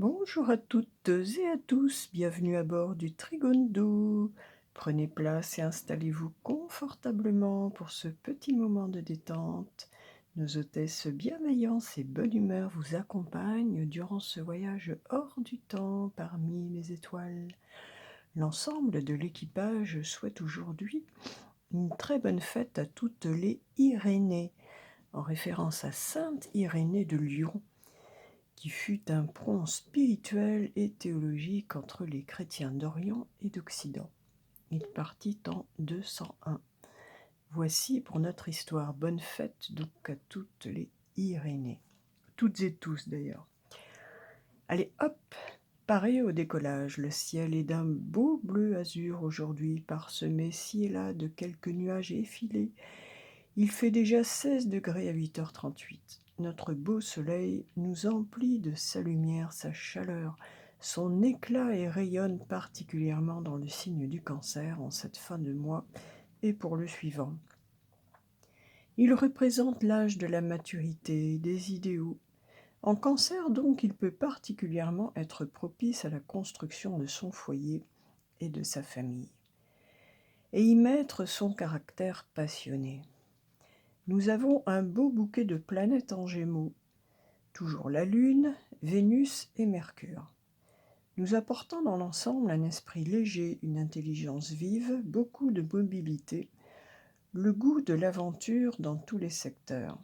Bonjour à toutes et à tous, bienvenue à bord du Trigondo. Prenez place et installez-vous confortablement pour ce petit moment de détente. Nos hôtesses bienveillance et bonne humeur vous accompagnent durant ce voyage hors du temps parmi les étoiles. L'ensemble de l'équipage souhaite aujourd'hui une très bonne fête à toutes les Irénées, en référence à Sainte Irénée de Lyon, qui fut un pont spirituel et théologique entre les chrétiens d'Orient et d'Occident. Il partit en 201. Voici pour notre histoire. Bonne fête donc à toutes les Irénées. Toutes et tous d'ailleurs. Allez hop, paré au décollage. Le ciel est d'un beau bleu azur aujourd'hui, parsemé ci et là de quelques nuages effilés. Il fait déjà 16 degrés à 8h38. Notre beau soleil nous emplit de sa lumière, sa chaleur, son éclat et rayonne particulièrement dans le signe du Cancer en cette fin de mois et pour le suivant. Il représente l'âge de la maturité, des idéaux. En Cancer donc, il peut particulièrement être propice à la construction de son foyer et de sa famille, et y mettre son caractère passionné. Nous avons un beau bouquet de planètes en Gémeaux, toujours la Lune, Vénus et Mercure, nous apportant dans l'ensemble un esprit léger, une intelligence vive, beaucoup de mobilité, le goût de l'aventure dans tous les secteurs.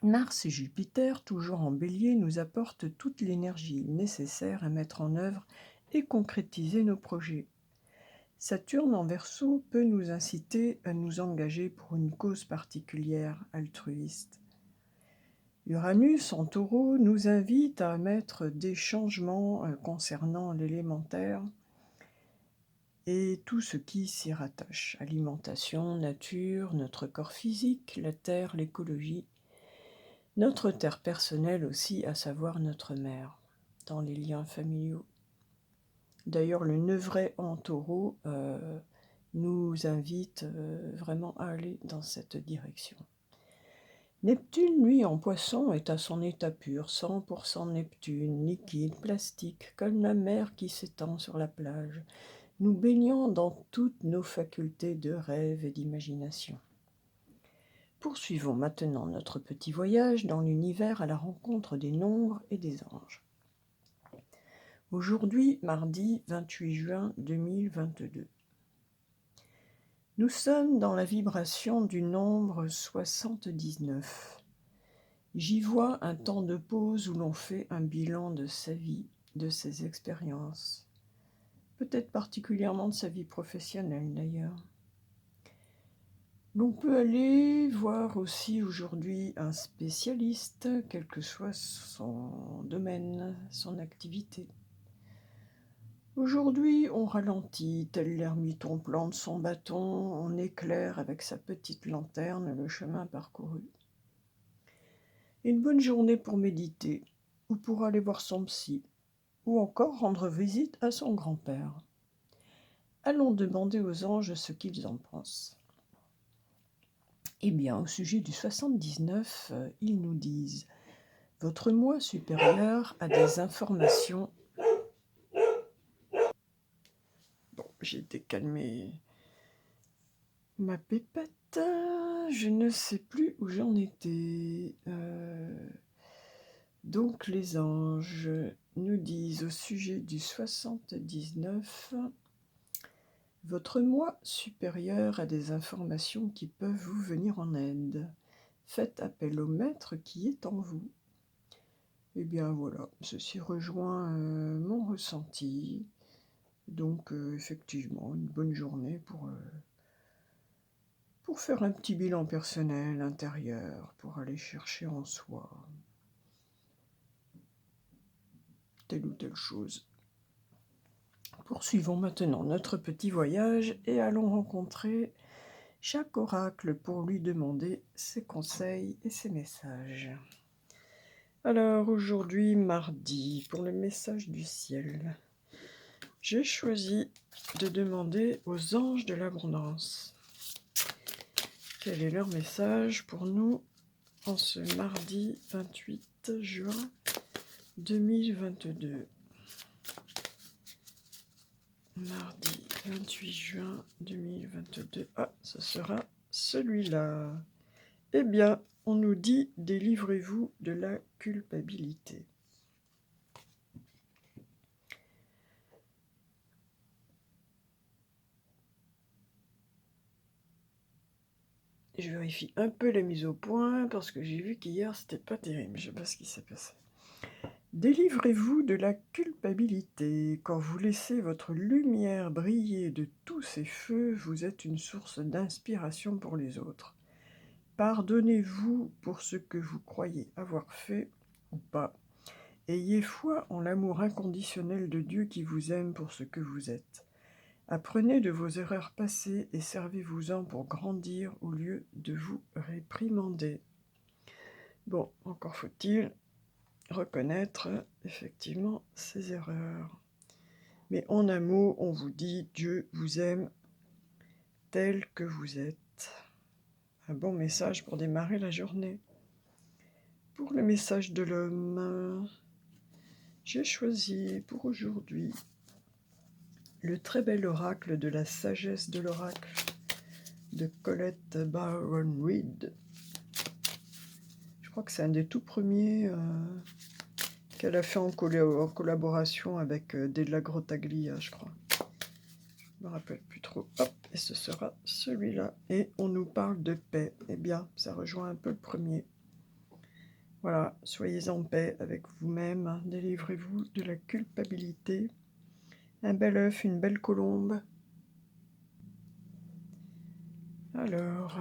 Mars et Jupiter, toujours en Bélier, nous apportent toute l'énergie nécessaire à mettre en œuvre et concrétiser nos projets. Saturne en Verseau peut nous inciter à nous engager pour une cause particulière, altruiste. Uranus en Taureau nous invite à mettre des changements concernant l'élémentaire et tout ce qui s'y rattache. Alimentation, nature, notre corps physique, la terre, l'écologie, notre terre personnelle aussi, à savoir notre mère, dans les liens familiaux. D'ailleurs, le Neuvray en Taureau nous invite vraiment à aller dans cette direction. Neptune, lui, en Poisson, est à son état pur, 100% Neptune, liquide, plastique, comme la mer qui s'étend sur la plage, nous baignant dans toutes nos facultés de rêve et d'imagination. Poursuivons maintenant notre petit voyage dans l'univers à la rencontre des nombres et des anges. Aujourd'hui, mardi 28 juin 2022. Nous sommes dans la vibration du nombre 79. J'y vois un temps de pause où l'on fait un bilan de sa vie, de ses expériences, peut-être particulièrement de sa vie professionnelle d'ailleurs. L'on peut aller voir aussi aujourd'hui un spécialiste, quel que soit son domaine, son activité. Aujourd'hui, on ralentit, tel l'ermiton plante son bâton, on éclaire avec sa petite lanterne le chemin parcouru. Une bonne journée pour méditer, ou pour aller voir son psy, ou encore rendre visite à son grand-père. Allons demander aux anges ce qu'ils en pensent. Eh bien, au sujet du 79, ils nous disent « Votre moi supérieur a des informations... » Bon, j'ai été calmer ma pépette, je ne sais plus où j'en étais. Donc les anges nous disent au sujet du 79, votre moi supérieur a des informations qui peuvent vous venir en aide. Faites appel au maître qui est en vous. Eh bien voilà, ceci rejoint mon ressenti. Donc effectivement, une bonne journée pour faire un petit bilan personnel, intérieur, pour aller chercher en soi telle ou telle chose. Poursuivons maintenant notre petit voyage et allons rencontrer chaque oracle pour lui demander ses conseils et ses messages. Alors aujourd'hui, mardi, pour le message du ciel, j'ai choisi de demander aux anges de l'abondance. Quel est leur message pour nous en ce mardi 28 juin 2022. Mardi 28 juin 2022. Ah, ce sera celui-là. Eh bien, on nous dit « Délivrez-vous de la culpabilité ». Je vérifie un peu la mise au point parce que j'ai vu qu'hier c'était pas terrible. Je sais pas ce qui s'est passé. Délivrez-vous de la culpabilité. Quand vous laissez votre lumière briller de tous ces feux, vous êtes une source d'inspiration pour les autres. Pardonnez-vous pour ce que vous croyez avoir fait ou pas. Ayez foi en l'amour inconditionnel de Dieu qui vous aime pour ce que vous êtes. Apprenez de vos erreurs passées et servez-vous-en pour grandir au lieu de vous réprimander. Bon, encore faut-il reconnaître effectivement ses erreurs. Mais en un mot, on vous dit Dieu vous aime tel que vous êtes. Un bon message pour démarrer la journée. Pour le message de l'homme, j'ai choisi pour aujourd'hui le très bel oracle de la sagesse de l'oracle de Colette Baron-Reid. Je crois que c'est un des tout premiers qu'elle a fait en collaboration avec Della Grottaglia, je crois. Je me rappelle plus trop. Hop, et ce sera celui-là. Et on nous parle de paix. Eh bien, ça rejoint un peu le premier. Voilà, soyez en paix avec vous-même. Hein. Délivrez-vous de la culpabilité. Un bel œuf, une belle colombe. Alors,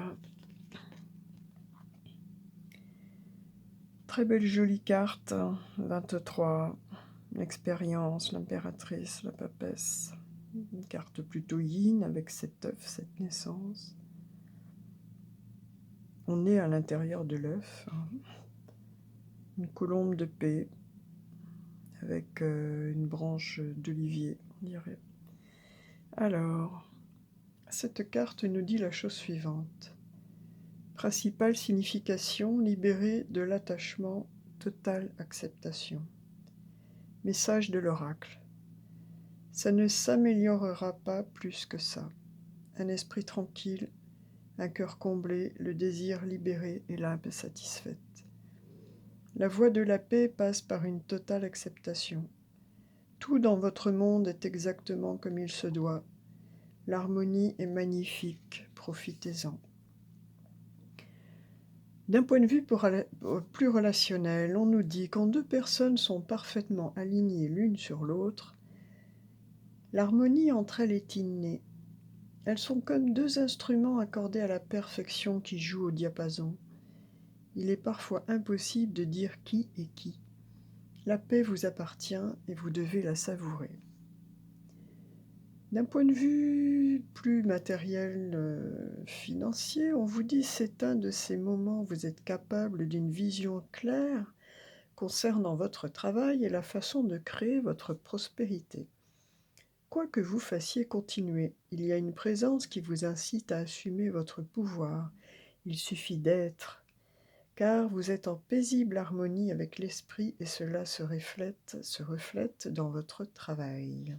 très belle jolie carte. 23. L'expérience, l'impératrice, la papesse. Une carte plutôt yin avec cet œuf, cette naissance. On est à l'intérieur de l'œuf. Une colombe de paix avec une branche d'olivier, on dirait. Alors, cette carte nous dit la chose suivante. Principale signification, libérée de l'attachement, totale acceptation. Message de l'oracle. Ça ne s'améliorera pas plus que ça. Un esprit tranquille, un cœur comblé, le désir libéré et l'âme satisfaite. La voie de la paix passe par une totale acceptation. Tout dans votre monde est exactement comme il se doit. L'harmonie est magnifique, profitez-en. D'un point de vue plus relationnel, on nous dit quand deux personnes sont parfaitement alignées l'une sur l'autre, l'harmonie entre elles est innée. Elles sont comme deux instruments accordés à la perfection qui jouent au diapason. Il est parfois impossible de dire qui est qui. La paix vous appartient et vous devez la savourer. D'un point de vue plus matériel, financier, on vous dit c'est un de ces moments où vous êtes capable d'une vision claire concernant votre travail et la façon de créer votre prospérité. Quoi que vous fassiez, continuez. Il y a une présence qui vous incite à assumer votre pouvoir. Il suffit d'être, car vous êtes en paisible harmonie avec l'esprit et cela se reflète dans votre travail.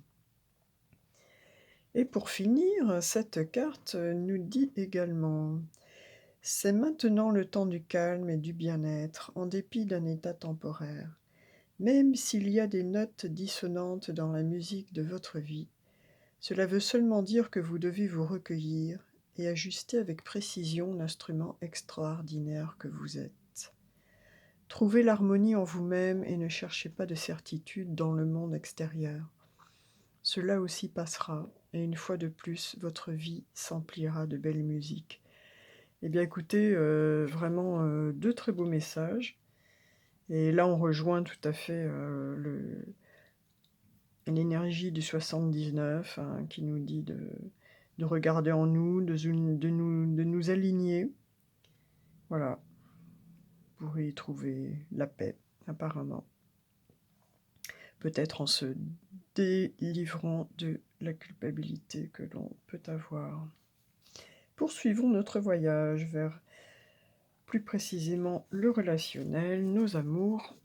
Et pour finir, cette carte nous dit également « C'est maintenant le temps du calme et du bien-être, en dépit d'un état temporaire. Même s'il y a des notes dissonantes dans la musique de votre vie, cela veut seulement dire que vous devez vous recueillir et ajuster avec précision l'instrument extraordinaire que vous êtes. Trouvez l'harmonie en vous-même et ne cherchez pas de certitude dans le monde extérieur. Cela aussi passera, et une fois de plus, votre vie s'emplira de belle musique. » Eh bien écoutez, vraiment deux très beaux messages. Et là, on rejoint tout à fait l'énergie du 79 hein, qui nous dit de regarder en nous, de nous aligner. Voilà, vous pourrez y trouver la paix, apparemment. Peut-être en se délivrant de la culpabilité que l'on peut avoir. Poursuivons notre voyage vers, plus précisément, le relationnel, nos amours.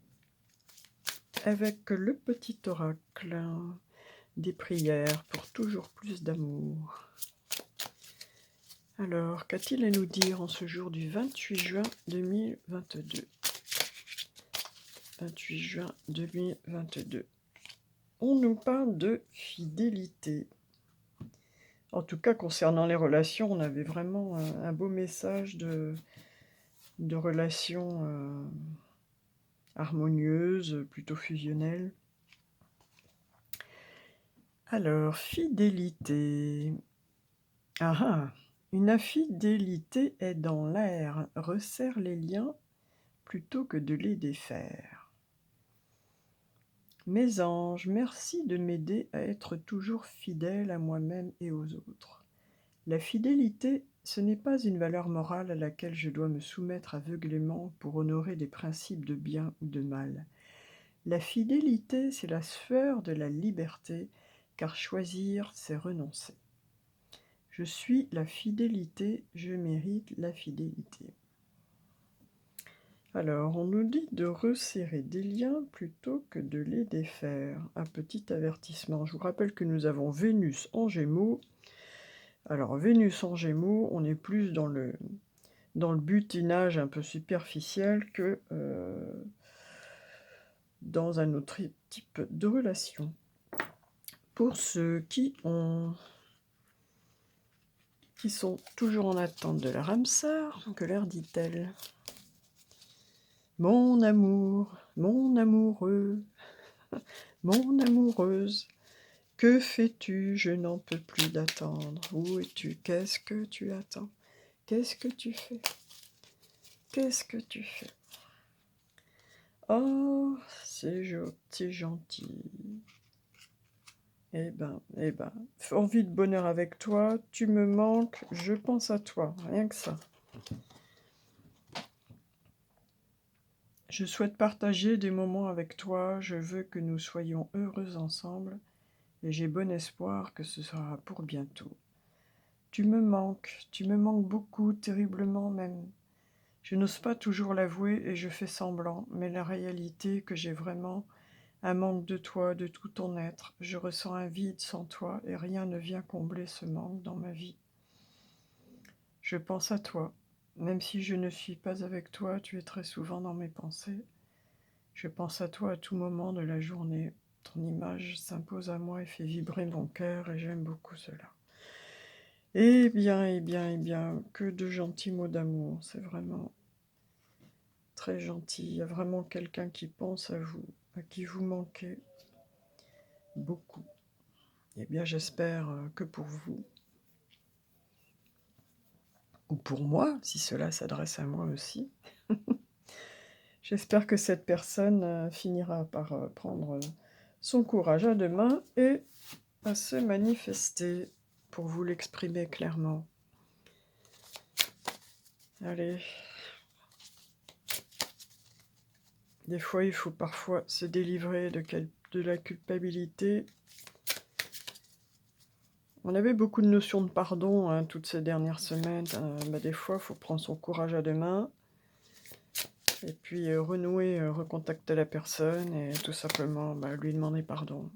avec le petit oracle des prières pour toujours plus d'amour. Alors, qu'a-t-il à nous dire en ce jour du 28 juin 2022 ? 28 juin 2022. On nous parle de fidélité. En tout cas, concernant les relations, on avait vraiment un beau message de relations harmonieuses, plutôt fusionnelles. Alors, fidélité. Ah ah, une infidélité est dans l'air, resserre les liens plutôt que de les défaire. Mes anges, merci de m'aider à être toujours fidèle à moi-même et aux autres. La fidélité, ce n'est pas une valeur morale à laquelle je dois me soumettre aveuglément pour honorer des principes de bien ou de mal. La fidélité, c'est la sueur de la liberté, car choisir, c'est renoncer. Je suis la fidélité, je mérite la fidélité. Alors, on nous dit de resserrer des liens plutôt que de les défaire. Un petit avertissement. Je vous rappelle que nous avons Vénus en Gémeaux. Alors, Vénus en Gémeaux, on est plus dans le butinage un peu superficiel que dans un autre type de relation. Pour ceux qui sont toujours en attente de la Ramsar, que leur dit-elle ? Mon amour, mon amoureux, mon amoureuse, que fais-tu? Je n'en peux plus d'attendre. Où es-tu? Qu'est-ce que tu attends? Qu'est-ce que tu fais? Qu'est-ce que tu fais? Oh, c'est gentil. Eh ben, envie de bonheur avec toi, tu me manques, je pense à toi, rien que ça. Je souhaite partager des moments avec toi, je veux que nous soyons heureux ensemble, et j'ai bon espoir que ce sera pour bientôt. Tu me manques beaucoup, terriblement même. Je n'ose pas toujours l'avouer et je fais semblant, mais la réalité est que j'ai vraiment un manque de toi, de tout ton être. Je ressens un vide sans toi et rien ne vient combler ce manque dans ma vie. Je pense à toi. Même si je ne suis pas avec toi, tu es très souvent dans mes pensées. Je pense à toi à tout moment de la journée. Ton image s'impose à moi et fait vibrer mon cœur et j'aime beaucoup cela. Eh bien, que de gentils mots d'amour. C'est vraiment très gentil. Il y a vraiment quelqu'un qui pense à vous, à qui vous manquez beaucoup. Eh bien, j'espère que pour vous, ou pour moi, si cela s'adresse à moi aussi, j'espère que cette personne finira par prendre son courage à deux mains et à se manifester pour vous l'exprimer clairement. Allez. Des fois, il faut parfois se délivrer de la culpabilité. On avait beaucoup de notions de pardon toutes ces dernières semaines. Des fois, il faut prendre son courage à deux mains et puis renouer, recontacter la personne et tout simplement lui demander pardon.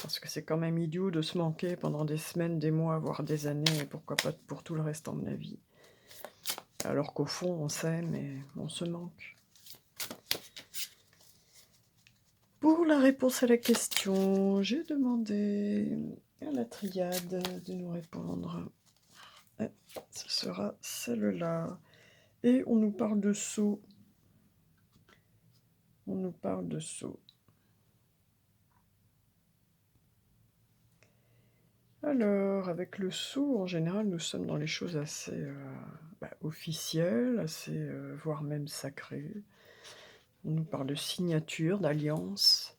Parce que c'est quand même idiot de se manquer pendant des semaines, des mois, voire des années, et pourquoi pas pour tout le restant de la vie. Alors qu'au fond, on s'aime et on se manque. Pour la réponse à la question, j'ai demandé à la triade de nous répondre. Ce sera celle-là. Et on nous parle de sceau. On nous parle de sceau. Alors, avec le sceau, en général, nous sommes dans les choses assez officielles, assez, voire même sacrées. On nous parle de signature, d'alliance.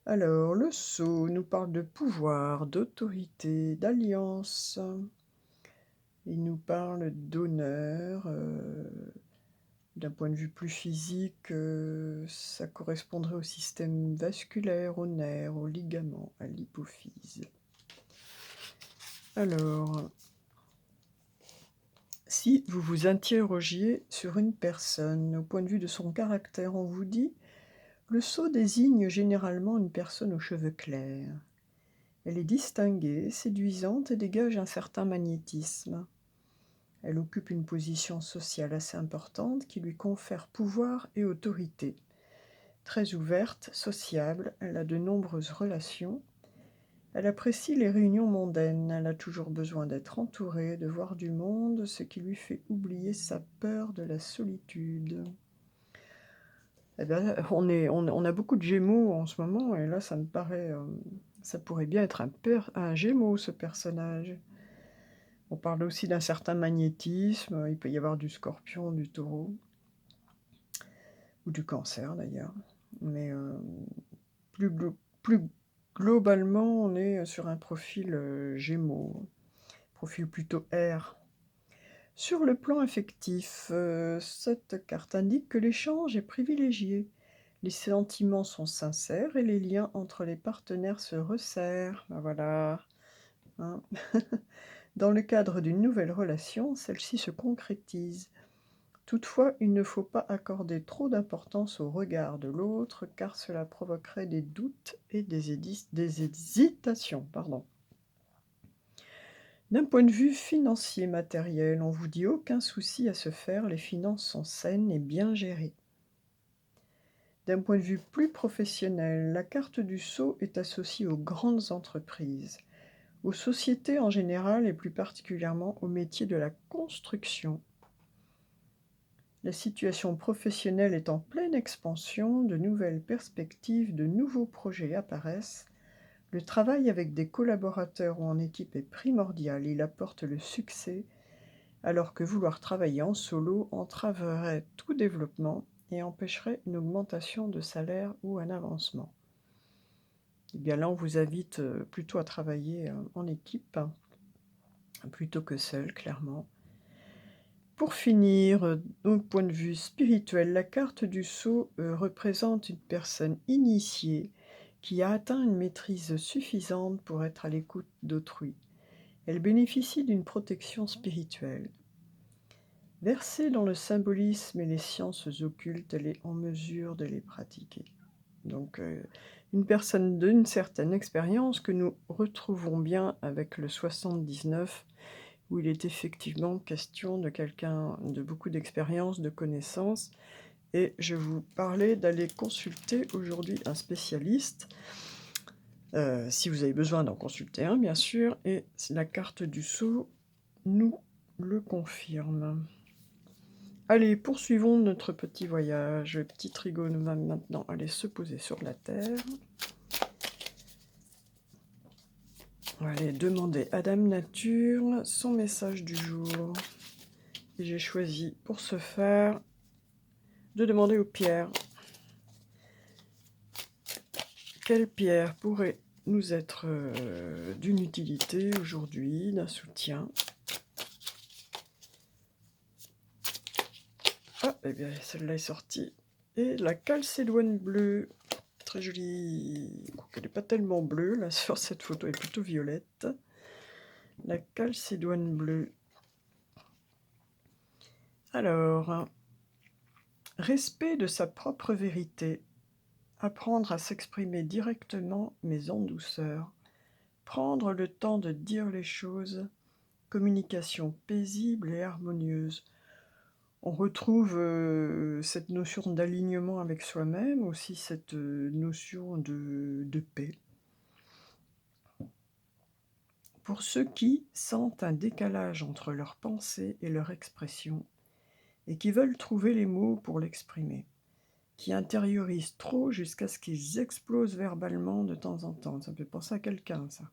Alors, le sceau nous parle de pouvoir, d'autorité, d'alliance. Il nous parle d'honneur. D'un point de vue plus physique, ça correspondrait au système vasculaire, aux nerfs, aux ligaments, à l'hypophyse. Alors, si vous vous interrogiez sur une personne au point de vue de son caractère, on vous dit Le sceau désigne généralement une personne aux cheveux clairs. Elle est distinguée, séduisante et dégage un certain magnétisme. Elle occupe une position sociale assez importante qui lui confère pouvoir et autorité. Très ouverte, sociable, elle a de nombreuses relations. Elle apprécie les réunions mondaines, elle a toujours besoin d'être entourée, de voir du monde, ce qui lui fait oublier sa peur de la solitude. Eh bien, on a beaucoup de Gémeaux en ce moment, et là, ça me paraît, ça pourrait bien être un Gémeaux, ce personnage. On parle aussi d'un certain magnétisme, il peut y avoir du Scorpion, du Taureau, ou du Cancer d'ailleurs. Mais plus, plus globalement, on est sur un profil Gémeaux, profil plutôt air. Sur le plan affectif, cette carte indique que l'échange est privilégié. Les sentiments sont sincères et les liens entre les partenaires se resserrent. Ben voilà, hein. Dans le cadre d'une nouvelle relation, celle-ci se concrétise. Toutefois, il ne faut pas accorder trop d'importance au regard de l'autre, car cela provoquerait des doutes et des hésitations. D'un point de vue financier matériel, on vous dit aucun souci à se faire, les finances sont saines et bien gérées. D'un point de vue plus professionnel, la carte du sceau est associée aux grandes entreprises, aux sociétés en général et plus particulièrement au métier de la construction. La situation professionnelle est en pleine expansion, de nouvelles perspectives, de nouveaux projets apparaissent. Le travail avec des collaborateurs ou en équipe est primordial, il apporte le succès, alors que vouloir travailler en solo entraverait tout développement et empêcherait une augmentation de salaire ou un avancement. Eh bien là, on vous invite plutôt à travailler en équipe, plutôt que seul, clairement. Pour finir, d'un point de vue spirituel, la carte du sceau représente une personne initiée qui a atteint une maîtrise suffisante pour être à l'écoute d'autrui. Elle bénéficie d'une protection spirituelle. Versée dans le symbolisme et les sciences occultes, elle est en mesure de les pratiquer. Donc, une personne d'une certaine expérience que nous retrouvons bien avec le 79, où il est effectivement question de quelqu'un de beaucoup d'expérience, de connaissances. Et je vous parlais d'aller consulter aujourd'hui un spécialiste, si vous avez besoin d'en consulter un, bien sûr, et la carte du sceau nous le confirme. Allez, poursuivons notre petit voyage. Le petit trigone va maintenant aller se poser sur la terre. On va aller demander à Dame Nature son message du jour. Et j'ai choisi pour ce faire de demander aux pierres. Quelle pierre pourrait nous être d'une utilité aujourd'hui, d'un soutien? Ah, eh bien, celle-là est sortie. Et la calcédoine bleue, très jolie. Elle n'est pas tellement bleue, là, sur cette photo, elle est plutôt violette. La calcédoine bleue. Alors, respect de sa propre vérité. Apprendre à s'exprimer directement, mais en douceur. Prendre le temps de dire les choses. Communication paisible et harmonieuse. On retrouve cette notion d'alignement avec soi-même, aussi cette notion de paix. Pour ceux qui sentent un décalage entre leur pensée et leur expression, et qui veulent trouver les mots pour l'exprimer, qui intériorisent trop jusqu'à ce qu'ils explosent verbalement de temps en temps. Ça me fait penser à quelqu'un, ça.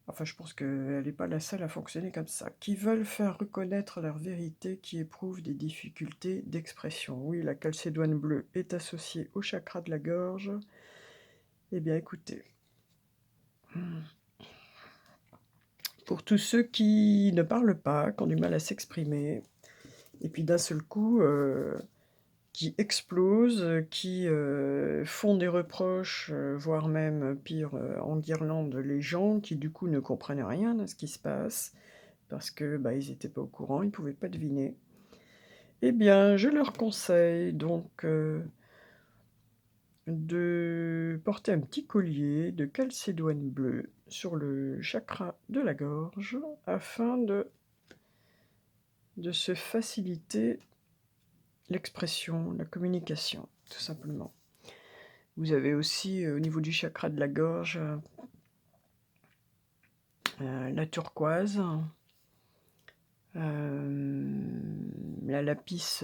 Enfin, je pense qu'elle n'est pas la seule à fonctionner comme ça. Qui veulent faire reconnaître leur vérité, qui éprouvent des difficultés d'expression. Oui, la calcédoine bleue est associée au chakra de la gorge. Eh bien, écoutez. Pour tous ceux qui ne parlent pas, qui ont du mal à s'exprimer, et puis d'un seul coup, qui explosent, qui font des reproches, voire même, pire, enguirlandent les gens, qui du coup ne comprennent rien à ce qui se passe, parce que ils n'étaient pas au courant, ils ne pouvaient pas deviner. Eh bien, je leur conseille donc de porter un petit collier de calcédoine bleue sur le chakra de la gorge afin de se faciliter l'expression, la communication, tout simplement. Vous avez aussi, au niveau du chakra de la gorge, la turquoise, la lapis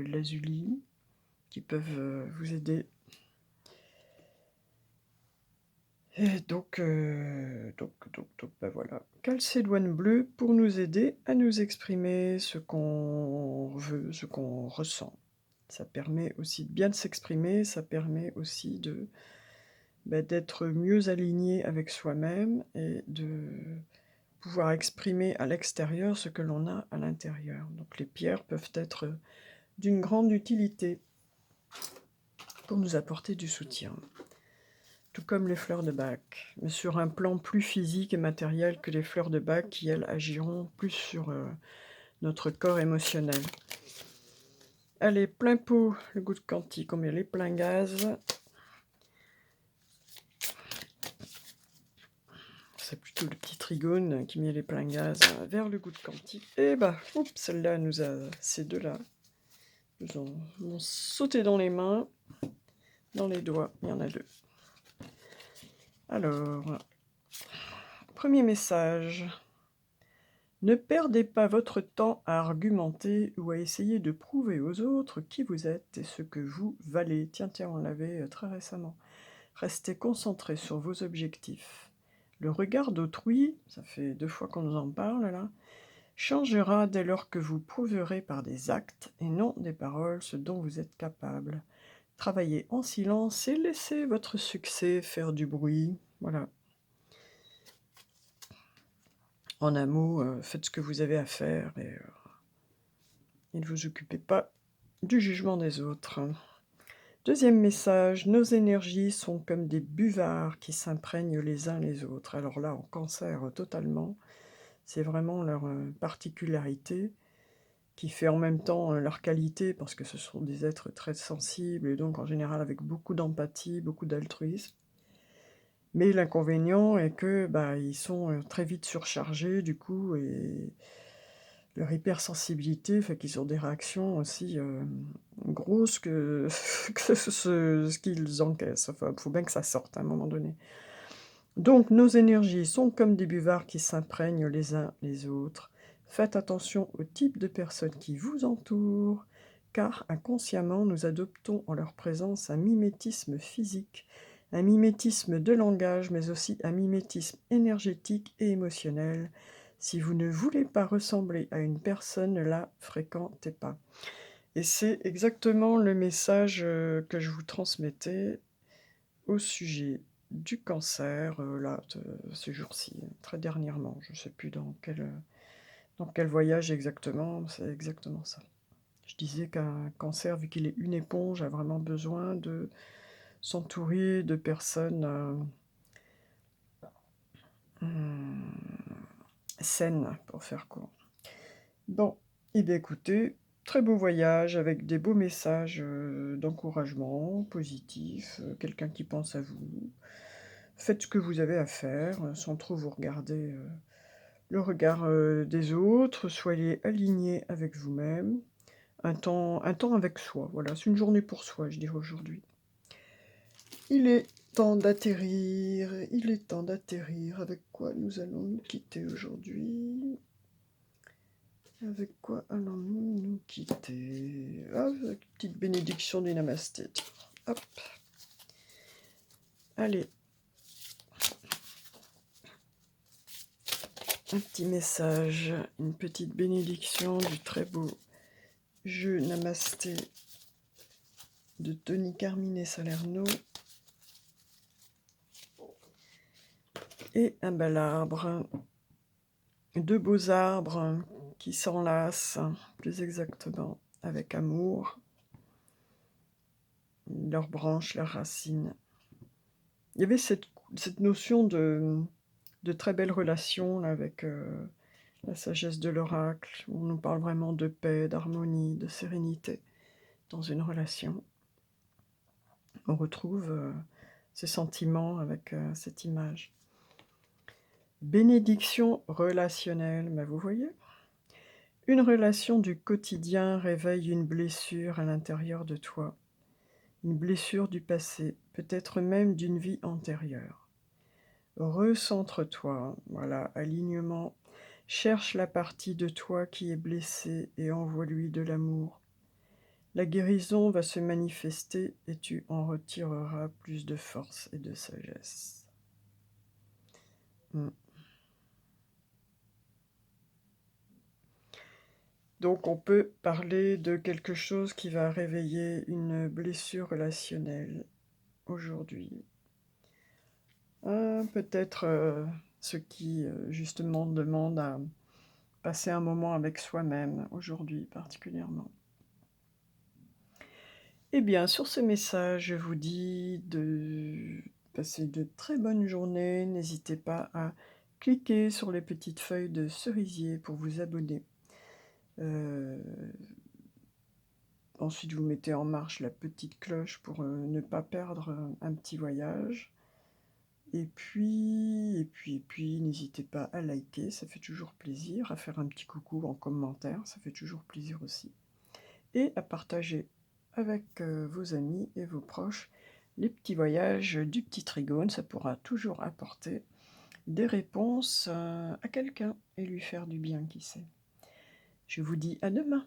lazuli qui peuvent, vous aider. Et donc, bah, voilà. Calcédoine bleue pour nous aider à nous exprimer ce qu'on veut, ce qu'on ressent. Ça permet aussi de bien s'exprimer, ça permet aussi d'être mieux aligné avec soi-même et de pouvoir exprimer à l'extérieur ce que l'on a à l'intérieur. Donc les pierres peuvent être d'une grande utilité pour nous apporter du soutien. Tout comme les fleurs de Bach, mais sur un plan plus physique et matériel que les fleurs de Bach qui, elles, agiront plus sur notre corps émotionnel. Allez, plein pot, le goût de Canti, combien les pleins gaz. C'est plutôt le petit trigone qui met les pleins gaz vers le goût de Canti. Et bah, oups, celle-là ces deux-là, nous ont sauté dans les mains, dans les doigts, il y en a deux. Alors, premier message. Ne perdez pas votre temps à argumenter ou à essayer de prouver aux autres qui vous êtes et ce que vous valez. Tiens, on l'avait très récemment. Restez concentrés sur vos objectifs. Le regard d'autrui, ça fait 2 fois qu'on nous en parle là, changera dès lors que vous prouverez par des actes et non des paroles ce dont vous êtes capable. Travaillez en silence et laissez votre succès faire du bruit. Voilà. En un mot, faites ce que vous avez à faire et ne vous occupez pas du jugement des autres. Deuxième message, nos énergies sont comme des buvards qui s'imprègnent les uns les autres. Alors là, en Cancer, totalement, c'est vraiment leur particularité qui fait en même temps leur qualité parce que ce sont des êtres très sensibles et donc en général avec beaucoup d'empathie, beaucoup d'altruisme. Mais l'inconvénient est que ils sont très vite surchargés du coup et leur hypersensibilité fait qu'ils ont des réactions aussi grosses que, que ce qu'ils encaissent. Enfin, il faut bien que ça sorte à un moment donné. Donc, nos énergies sont comme des buvards qui s'imprègnent les uns les autres. Faites attention au type de personnes qui vous entourent, car inconsciemment, nous adoptons en leur présence un mimétisme physique, un mimétisme de langage, mais aussi un mimétisme énergétique et émotionnel. Si vous ne voulez pas ressembler à une personne, ne la fréquentez pas. Et c'est exactement le message que je vous transmettais au sujet du cancer, ces jours-ci, très dernièrement. Je ne sais plus dans quel voyage exactement, c'est exactement ça. Je disais qu'un cancer, vu qu'il est une éponge, a vraiment besoin de s'entourer de personnes saines, pour faire court. Bon, et bien écoutez, très beau voyage avec des beaux messages d'encouragement, positifs, quelqu'un qui pense à vous. Faites ce que vous avez à faire, sans trop vous regarder le regard des autres. Soyez alignés avec vous-même. Un temps avec soi. Voilà, c'est une journée pour soi, je dirais aujourd'hui. Il est temps d'atterrir. Il est temps d'atterrir. Avec quoi nous allons nous quitter aujourd'hui? Avec quoi allons-nous nous quitter? Ah, avec une petite bénédiction du Namasté. Hop. Allez. Un petit message, une petite bénédiction du très beau jeu Namasté de Tony Carmine Salerno. Et un bel arbre. 2 beaux arbres qui s'enlacent, plus exactement, avec amour. Leurs branches, leurs racines. Il y avait cette notion de très belle relation là, avec la sagesse de l'oracle. On nous parle vraiment de paix, d'harmonie, de sérénité dans une relation. On retrouve, ces sentiments avec, cette image. Bénédiction relationnelle, bah, vous voyez? Une relation du quotidien réveille une blessure à l'intérieur de toi, une blessure du passé, peut-être même d'une vie antérieure. Recentre-toi, voilà, alignement. Cherche la partie de toi qui est blessée et envoie-lui de l'amour. La guérison va se manifester et tu en retireras plus de force et de sagesse. Mmh. Donc on peut parler de quelque chose qui va réveiller une blessure relationnelle aujourd'hui. Peut-être, ce qui, justement demande à passer un moment avec soi-même aujourd'hui particulièrement. Eh bien, sur ce message, je vous dis de passer de très bonnes journées. N'hésitez pas à cliquer sur les petites feuilles de cerisier pour vous abonner. Heu, Ensuite, vous mettez en marche la petite cloche pour, ne pas perdre, un petit voyage. Et puis, n'hésitez pas à liker, ça fait toujours plaisir, à faire un petit coucou en commentaire, ça fait toujours plaisir aussi. Et à partager avec, vos amis et vos proches les petits voyages du petit Trigone, ça pourra toujours apporter des réponses, à quelqu'un et lui faire du bien, qui sait. Je vous dis à demain.